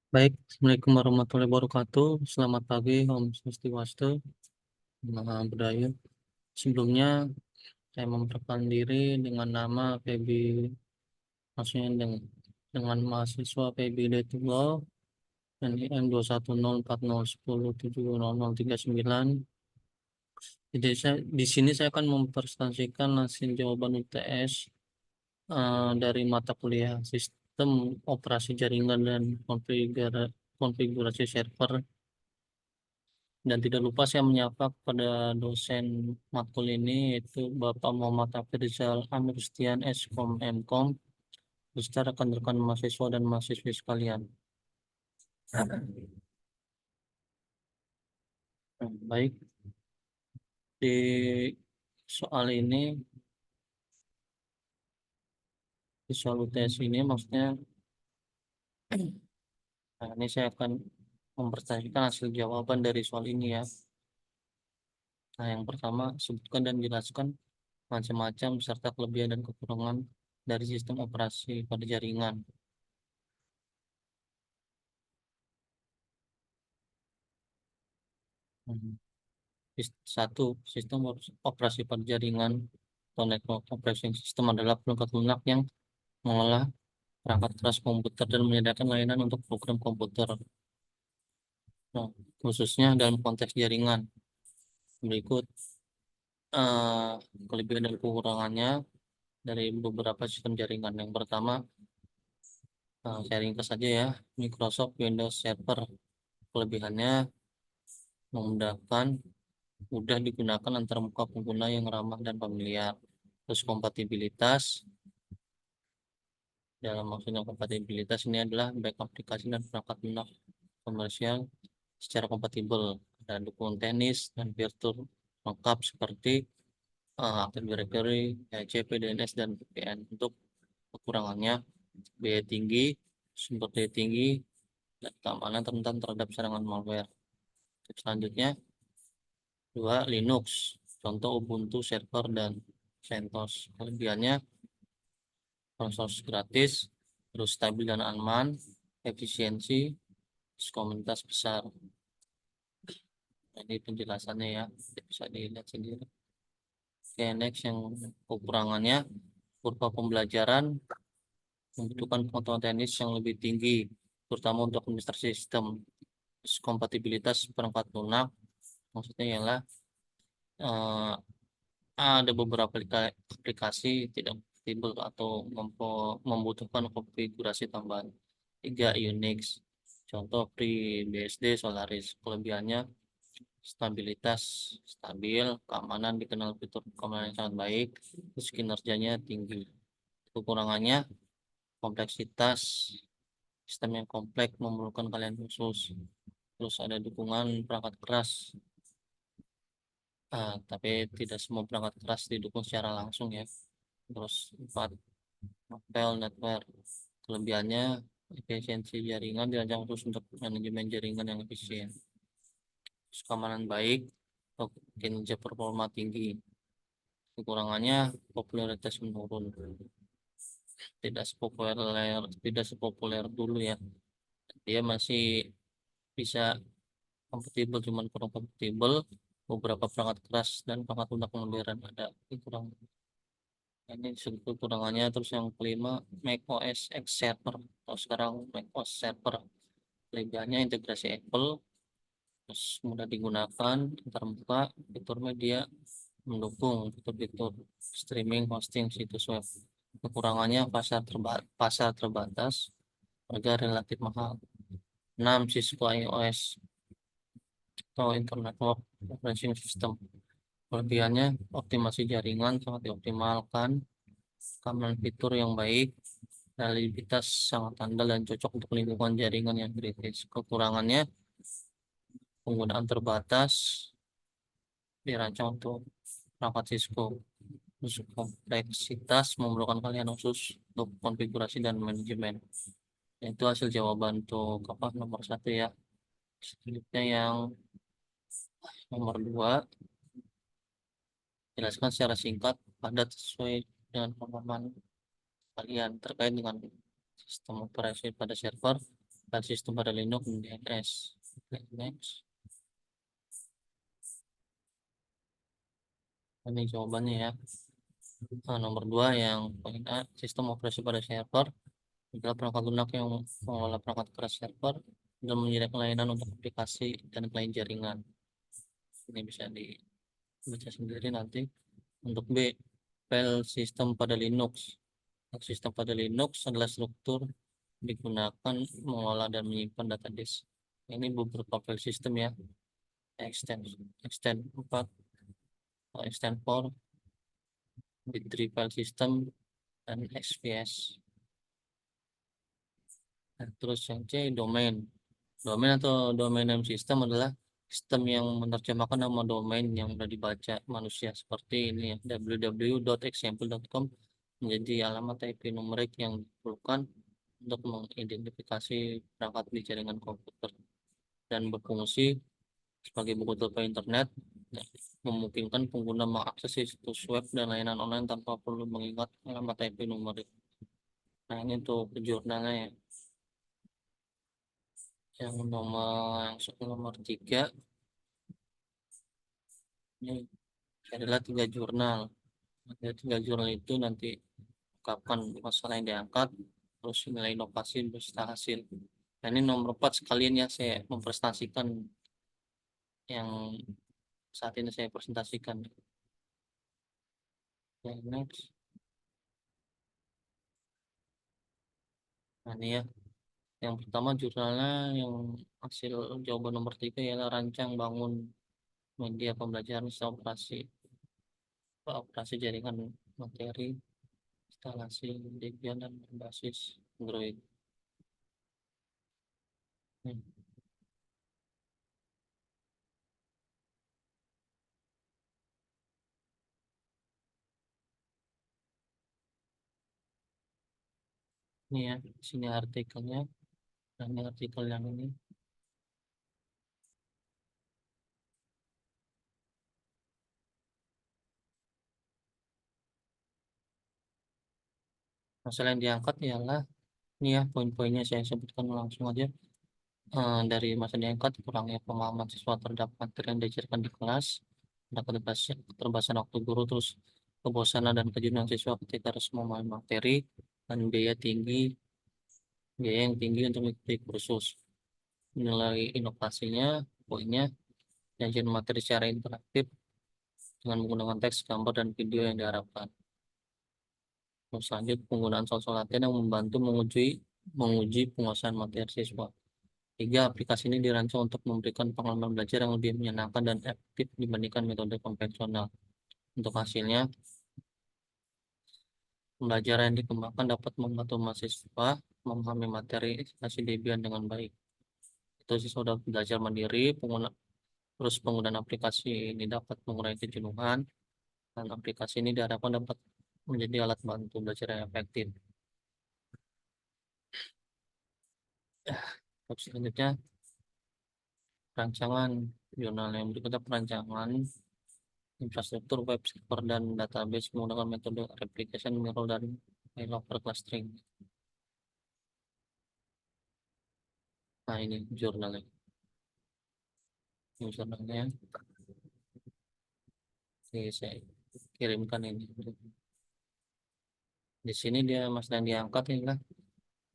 Baik, Assalamualaikum warahmatullahi wabarakatuh. Selamat pagi, Om Swastiastu, Namo Buddhaya. Sebelumnya, saya memperkenalkan diri dengan nama Feby, maksudnya dengan mahasiswa Feby Hidayatullah dan IM 2104010700039. Jadi di sini saya akan mempresentasikan hasil jawaban UTS dari mata kuliah Sistem Operasi Jaringan dan Konfigurasi Server. Dan tidak lupa saya menyapa kepada dosen matkul ini, yaitu Bapak Muhammad Hafizal Amrustian Eskom Mkom, beserta rekan-rekan mahasiswa dan mahasiswi sekalian. Baik, di soal ini, di soal UTS ini maksudnya, nah ini saya akan mempresentasikan hasil jawaban dari soal ini ya. Nah, yang pertama, sebutkan dan jelaskan macam-macam serta kelebihan dan kekurangan dari sistem operasi pada jaringan. Hmm. Satu, sistem operasi pada jaringan atau network operating system adalah perangkat lunak yang mengolah perangkat keras komputer dan menyediakan layanan untuk program komputer. Nah, khususnya dalam konteks jaringan. Berikut eh, kelebihan dan kekurangannya dari beberapa sistem jaringan. Yang pertama, saya ringkas saja ya, Microsoft Windows Server. Kelebihannya memudahkan, mudah digunakan antar muka pengguna yang ramah dan familiar. Terus kompatibilitas. Dalam maksudnya kompatibilitas ini adalah baik aplikasi dan perangkat lunak komersial secara kompatibel. Ada dukungan teknis dan fitur lengkap seperti Active Directory, DHCP, DNS, dan VPN. Untuk kekurangannya, biaya tinggi, sumber daya tinggi, dan keamanan rentan terhadap serangan malware. Selanjutnya, dua, Linux, contoh Ubuntu Server dan CentOS. Kelebihannya, resource gratis, terus stabil dan aman, efisiensi, terus komunitas besar. Nah, ini penjelasannya ya, bisa dilihat sendiri. Oke, next yang kekurangannya, kurva pembelajaran membutuhkan pengetahuan teknis yang lebih tinggi, terutama untuk administrasi sistem. Terus kompatibilitas perangkat lunak, maksudnya ialah eh, ada beberapa aplikasi tidak kompatibel atau membutuhkan konfigurasi tambahan. Tiga, Unix, contoh FreeBSD, Solaris. Kelebihannya stabilitas stabil, keamanan dikenal fitur keamanan yang sangat baik, terus kinerjanya tinggi. Kekurangannya kompleksitas, sistem yang kompleks memerlukan kalian khusus, terus ada dukungan perangkat keras. Tapi tidak semua perangkat keras didukung secara langsung ya. Terus empat, Novel Network. Kelebihannya efisiensi jaringan dirancang khusus untuk manajemen jaringan yang efisien. Terus keamanan baik, kinerja performa tinggi. Kekurangannya popularitas menurun. Tidak sepopuler dulu ya. Dia masih bisa kompatibel, cuman kurang kompatibel. Beberapa perangkat keras dan perangkat lunak modern ada kurang. Ini kekurangannya. Terus yang kelima, Mac OS X Server atau sekarang Mac OS Server. Kelebihannya integrasi Apple, terus mudah digunakan, terbuka, fitur media, mendukung fitur-fitur streaming, hosting, situs web. Kekurangannya pasar terbatas, harga relatif mahal. 6, Cisco iOS atau Internet Operating System. Kelebihannya optimasi jaringan sangat dioptimalkan, keamanan fitur yang baik, reliabilitas sangat andal dan cocok untuk lingkungan jaringan yang kritis. Kekurangannya penggunaan terbatas, dirancang untuk perangkat Cisco. Terus kompleksitas memerlukan kalian khusus untuk konfigurasi dan manajemen. Itu hasil jawaban untuk apa nomor satu ya. Selanjutnya yang nomor dua, jelaskan secara singkat, padat sesuai dengan pemahaman kalian terkait dengan sistem operasi pada server, file system pada Linux dan DNS. Next. Ini jawabannya ya. Nah, nomor 2 yang poin A, sistem operasi pada server adalah perangkat lunak yang mengelola perangkat keras server dan menyediakan layanan untuk aplikasi dan klien jaringan. Ini bisa dibaca sendiri nanti. Untuk B, file system pada Linux. Sistem pada Linux adalah struktur digunakan mengolah dan menyimpan data disk. Ini beberapa file system ya. Extend 4, extend 4, B3 file system, dan XPS. Nah, terus yang C, domain. Domain atau domain name system adalah sistem yang menerjemahkan nama domain yang sudah dibaca manusia seperti ini ya, www.example.com menjadi alamat IP numerik yang diperlukan untuk mengidentifikasi perangkat di jaringan komputer dan berfungsi sebagai buku tutup internet, ya, memungkinkan pengguna mengakses situs web dan layanan online tanpa perlu mengingat alamat IP numerik. Nah, ini untuk jurnalnya ya. Yang nomor 3 ini adalah 3 jurnal. Ada 3 jurnal itu nanti kapan masalah yang diangkat, terus nilai inovasi beserta hasil. Nah, ini nomor 4 sekalian ya saya mempresentasikan yang saat ini saya presentasikan. Okay, next. Nah, ini ya. Yang pertama jurnalnya yang hasil jawaban nomor 3 ialah rancang bangun media pembelajaran operasi jaringan materi, instalasi Debian dan berbasis Android. Hmm. Ini ya, sini artikelnya, dan ini artikel yang ini. Masalah yang diangkat ialah ini ya, poin-poinnya saya sebutkan langsung aja. Dari masa diangkat, kurangnya pemahaman siswa terhadap materi yang diajarkan di kelas, ada keterbatasan waktu guru, terus kebosanan dan kejenuhan siswa ketika harus memahami materi, dan biaya yang tinggi untuk mengikuti kursus. Nilai inovasinya, poinnya, penyajian materi secara interaktif dengan menggunakan teks, gambar, dan video yang diharapkan. Terus lanjut, penggunaan soal latihan yang membantu menguji penguasaan materi siswa. 3, aplikasi ini dirancang untuk memberikan pengalaman belajar yang lebih menyenangkan dan efektif dibandingkan metode konvensional. Untuk hasilnya, pembelajaran yang dikembangkan dapat membantu mahasiswa memahami materi instalasi Debian dengan baik. Itu siswa dapat belajar mandiri, terus penggunaan aplikasi ini dapat mengurangi kejenuhan, dan aplikasi ini diharapkan dapat menjadi alat bantu belajar yang efektif. Terus selanjutnya, perancangan jurnal yang berikutnya perancangan infrastruktur web server dan database menggunakan metode replication, mirror, dan failover clustering. Nah, ini jurnalnya. Ini jurnalnya. Ini saya kirimkan ini. Di sini dia masalah yang diangkat inilah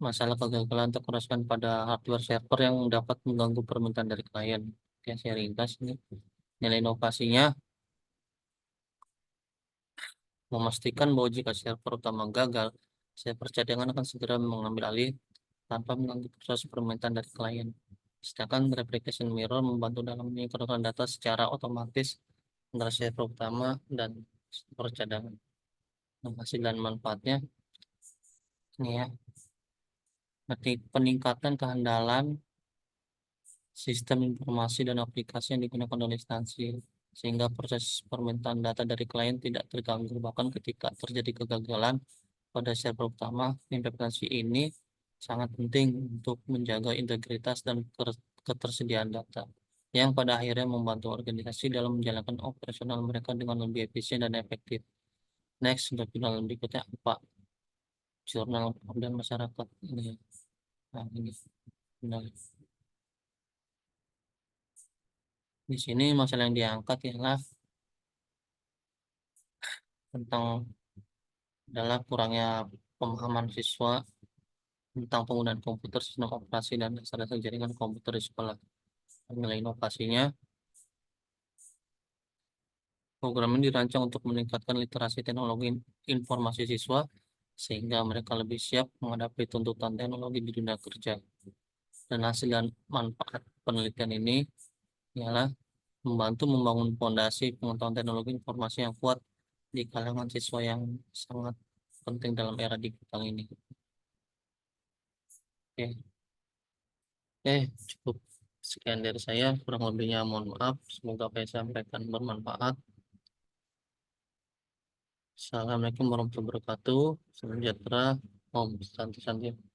masalah kegagalan atau kerusakan pada hardware server yang dapat mengganggu permintaan dari klien. Oke, saya ringkas ini. Nilai inovasinya memastikan bahwa jika server utama gagal, server cadangan akan segera mengambil alih tanpa mengganggu proses permintaan dari klien. Sedangkan replication mirror membantu dalam menyinkronkan data secara otomatis antara server utama dan server cadangan. Nah, hasil dan manfaatnya ini ya, nanti peningkatan kehandalan sistem informasi dan aplikasi yang digunakan oleh instansi sehingga proses permintaan data dari klien tidak terganggu. Bahkan ketika terjadi kegagalan pada server utama, implementasi ini sangat penting untuk menjaga integritas dan ketersediaan data yang pada akhirnya membantu organisasi dalam menjalankan operasional mereka dengan lebih efisien dan efektif. Next, untuk jurnal berikutnya apa? Jurnal dan masyarakat ini. Nah, ini. Nah, di sini masalah yang diangkat ialah tentang adalah kurangnya pemahaman siswa tentang penggunaan komputer, sistem operasi, dan dasar-dasar jaringan komputer di sekolah. Nilai inovasinya, program ini dirancang untuk meningkatkan literasi teknologi informasi siswa sehingga mereka lebih siap menghadapi tuntutan teknologi di dunia kerja. Dan hasil dan manfaat penelitian ini ialah membantu membangun fondasi pengetahuan teknologi informasi yang kuat di kalangan siswa yang sangat penting dalam era digital ini. Oke, cukup sekian dari saya. Kurang lebihnya mohon maaf. Semoga apa yang saya sampaikan bermanfaat. Assalamualaikum warahmatullahi wabarakatuh. Salam sejahtera. Om Santi Santi.